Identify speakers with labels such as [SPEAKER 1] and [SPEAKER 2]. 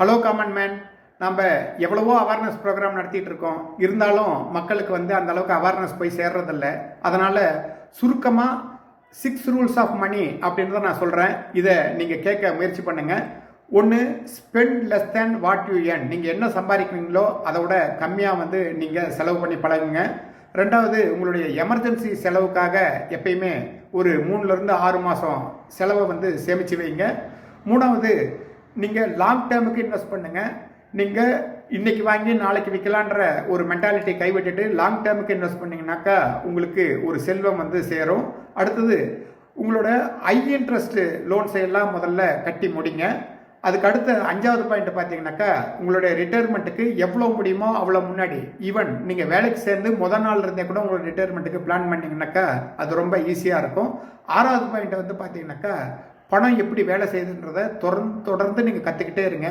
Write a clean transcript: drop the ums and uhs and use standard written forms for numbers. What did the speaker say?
[SPEAKER 1] Hello common man. நம்ம எவ்வளவோ awareness program நடத்திட்டு இருக்கோம். இருந்தாலும் மக்களுக்கு அந்த அளவுக்கு அவேர்னஸ் போய் சேர்றதில்ல. அதனால் சுருக்கமாக 6 ரூல்ஸ் ஆஃப் மணி அப்படின்றத நான் சொல்கிறேன். இதை நீங்கள் கேட்க முயற்சி பண்ணுங்கள். ஒன்று, spend less than what you earn. நீங்கள் என்ன சம்பாதிக்கிறீங்களோ அதை விட கம்மியாக நீங்கள் செலவு பண்ணி பழகுங்க. ரெண்டாவது, உங்களுடைய எமர்ஜென்சி செலவுக்காக எப்பயுமே ஒரு 3லேருந்து 6 மாதம் செலவை சேமித்து வைங்க. மூணாவது, நீங்கள் லாங் டேர்முக்கு இன்வெஸ்ட் பண்ணுங்கள். நீங்கள் இன்றைக்கி வாங்கி நாளைக்கு விற்கலான்ற ஒரு மென்டாலிட்டி கைவிட்டுட்டு லாங் டேர்முக்கு இன்வெஸ்ட் பண்ணிங்கனாக்கா உங்களுக்கு ஒரு செல்வம் சேரும். அடுத்தது, உங்களோட ஹை இன்ட்ரெஸ்ட் லோன்ஸை எல்லாம் முதல்ல கட்டி முடிங்க. அதுக்கு அடுத்த 5வது பாயிண்ட் பார்த்தீங்கன்னாக்கா, உங்களுடைய ரிட்டையர்மெண்ட்டுக்கு எவ்வளோ முடியுமோ அவ்வளோ முன்னாடி, ஈவன் நீங்கள் வேலைக்கு சேர்ந்து முதல் நாள் இருந்தே கூட உங்களோட ரிட்டையர்மெண்ட்டுக்கு பிளான் பண்ணிங்கனாக்கா அது ரொம்ப ஈஸியாக இருக்கும். 6வது பாயிண்ட் பார்த்தீங்கன்னாக்கா, பணம் எப்படி வேலை செய்யுதுன்றதை தொடர்ந்து நீங்கள் கற்றுக்கிட்டே இருங்க.